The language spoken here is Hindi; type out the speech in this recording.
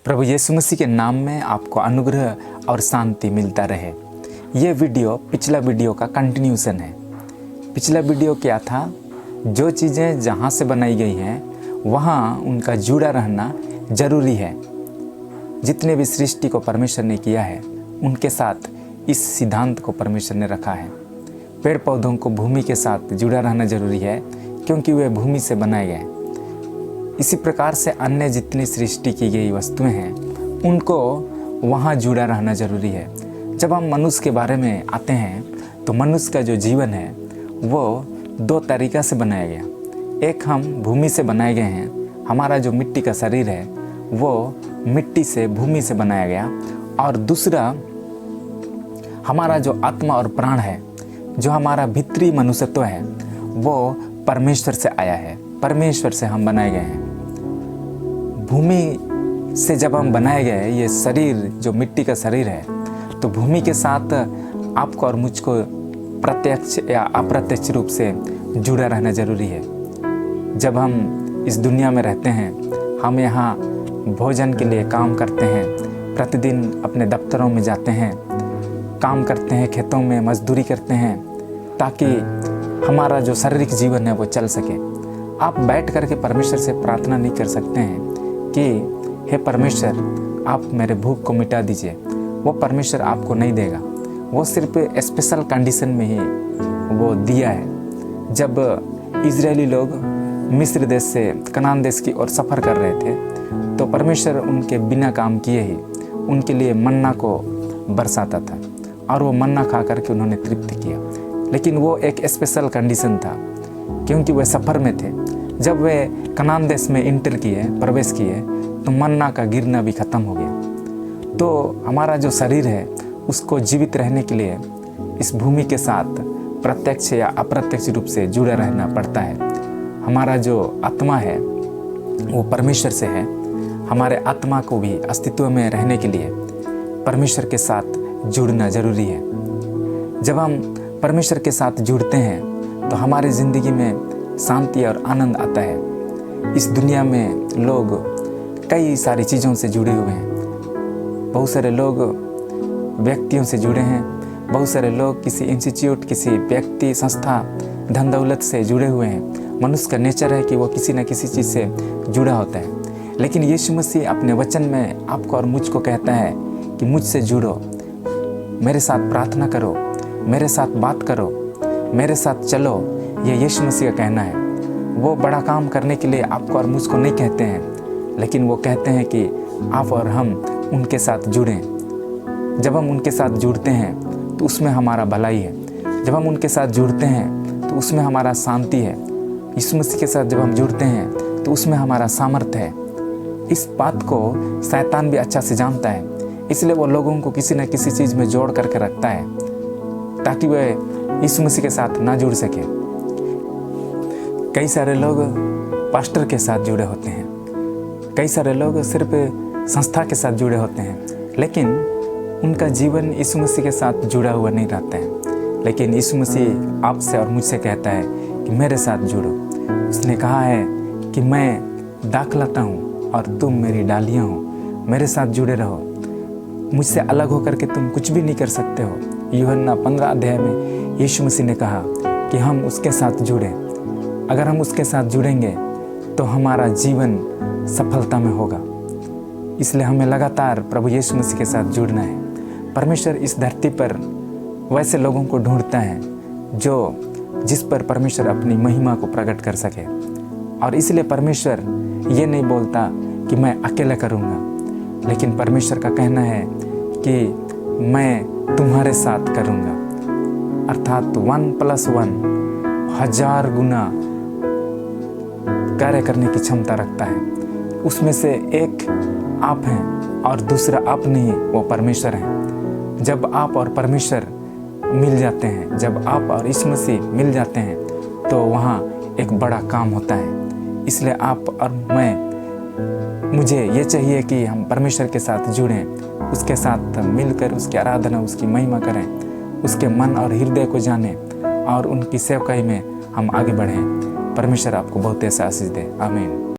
प्रभु यीशु मसीह के नाम में आपको अनुग्रह और शांति मिलता रहे। ये वीडियो पिछला वीडियो का कंटिन्यूशन है। पिछला वीडियो क्या था? जो चीज़ें जहाँ से बनाई गई हैं वहाँ उनका जुड़ा रहना ज़रूरी है। जितने भी सृष्टि को परमेश्वर ने किया है उनके साथ इस सिद्धांत को परमेश्वर ने रखा है। पेड़ पौधों को भूमि के साथ जुड़ा रहना ज़रूरी है क्योंकि वे भूमि से बनाए गए। इसी प्रकार से अन्य जितनी सृष्टि की गई वस्तुएं हैं उनको वहाँ जुड़ा रहना ज़रूरी है। जब हम मनुष्य के बारे में आते हैं तो मनुष्य का जो जीवन है वो दो तरीक़ा से बनाया गया। एक, हम भूमि से बनाए गए हैं। हमारा जो मिट्टी का शरीर है वो मिट्टी से भूमि से बनाया गया। और दूसरा, हमारा जो आत्मा और प्राण है, जो हमारा भीतरी मनुष्यत्व है, वो परमेश्वर से आया है। परमेश्वर से हम बनाए गए हैं। भूमि से जब हम बनाए गए, ये शरीर जो मिट्टी का शरीर है, तो भूमि के साथ आपको और मुझको प्रत्यक्ष या अप्रत्यक्ष रूप से जुड़ा रहना ज़रूरी है। जब हम इस दुनिया में रहते हैं, हम यहाँ भोजन के लिए काम करते हैं, प्रतिदिन अपने दफ्तरों में जाते हैं, काम करते हैं, खेतों में मजदूरी करते हैं ताकि हमारा जो शारीरिक जीवन है वो चल सके। आप बैठ करके परमेश्वर से प्रार्थना नहीं कर सकते हैं कि हे परमेश्वर आप मेरे भूख को मिटा दीजिए। वो परमेश्वर आपको नहीं देगा। वो सिर्फ स्पेशल कंडीशन में ही वो दिया है। जब इजरायली लोग मिस्र देश से कनान देश की ओर सफ़र कर रहे थे तो परमेश्वर उनके बिना काम किए ही उनके लिए मन्ना को बरसाता था और वो मन्ना खा करके उन्होंने तृप्त किया। लेकिन वो एक स्पेशल कंडीशन था क्योंकि वे सफ़र में थे। जब वे कनान देश में प्रवेश किए तो मन्ना का गिरना भी ख़त्म हो गया। तो हमारा जो शरीर है उसको जीवित रहने के लिए इस भूमि के साथ प्रत्यक्ष या अप्रत्यक्ष रूप से जुड़ा रहना पड़ता है। हमारा जो आत्मा है वो परमेश्वर से है। हमारे आत्मा को भी अस्तित्व में रहने के लिए परमेश्वर के साथ जुड़ना ज़रूरी है। जब हम परमेश्वर के साथ जुड़ते हैं तो हमारी ज़िंदगी में शांति और आनंद आता है। इस दुनिया में लोग कई सारी चीज़ों से जुड़े हुए हैं। बहुत सारे लोग व्यक्तियों से जुड़े हैं, बहुत सारे लोग किसी इंस्टीट्यूट, किसी व्यक्ति, संस्था, धन दौलत से जुड़े हुए हैं। मनुष्य का नेचर है कि वो किसी न किसी चीज़ से जुड़ा होता है। लेकिन यीशु मसीह अपने वचन में आपको और मुझको कहता है कि मुझसे जुड़ो, मेरे साथ प्रार्थना करो, मेरे साथ बात करो, मेरे साथ चलो। ये यीशु मसीह का कहना है। वो बड़ा काम करने के लिए आपको और मुझको नहीं कहते हैं, लेकिन वो कहते हैं कि आप और हम उनके साथ जुड़ें। जब हम उनके साथ जुड़ते हैं तो उसमें हमारा भलाई है। जब हम उनके साथ जुड़ते हैं तो उसमें हमारा शांति है। यीशु मसीह के साथ जब हम जुड़ते हैं तो उसमें हमारा सामर्थ्य है। इस बात को शैतान भी अच्छा से जानता है, इसलिए वो लोगों को किसी न किसी चीज़ में जोड़ करके रखता है ताकि वे यीशु मसीह के साथ ना जुड़ सके। कई सारे लोग पास्टर के साथ जुड़े होते हैं, कई सारे लोग सिर्फ संस्था के साथ जुड़े होते हैं, लेकिन उनका जीवन यीशु मसीह के साथ जुड़ा हुआ नहीं रहता है। लेकिन यीशु मसीह आपसे और मुझसे कहता है कि मेरे साथ जुड़ो। उसने कहा है कि मैं दाखलता हूँ और तुम मेरी डालियाँ हो, मेरे साथ जुड़े रहो। मुझसे अलग होकर के तुम कुछ भी नहीं कर सकते हो। यूहन्ना 15 अध्याय में यीशु मसीह ने कहा कि हम उसके साथ जुड़ें। अगर हम उसके साथ जुड़ेंगे तो हमारा जीवन सफलता में होगा। इसलिए हमें लगातार प्रभु यीशु मसीह के साथ जुड़ना है। परमेश्वर इस धरती पर वैसे लोगों को ढूंढता है जिस पर परमेश्वर अपनी महिमा को प्रकट कर सके। और इसलिए परमेश्वर ये नहीं बोलता कि मैं अकेला करूँगा, लेकिन परमेश्वर का कहना है कि मैं तुम्हारे साथ करूँगा। अर्थात 1+1 1000 गुना कार्य करने की क्षमता रखता है। उसमें से एक आप हैं और दूसरा आप नहीं, वो परमेश्वर हैं। जब आप और परमेश्वर मिल जाते हैं, जब आप और यीशु मसीह मिल जाते हैं तो वहाँ एक बड़ा काम होता है। इसलिए आप और मुझे ये चाहिए कि हम परमेश्वर के साथ जुड़ें, उसके साथ मिलकर उसकी आराधना, उसकी महिमा करें, उसके मन और हृदय को जानें और उनकी सेवकाई में हम आगे बढ़ें। परमेश्वर आपको बहुत ऐसा आशीष दे। आमीन।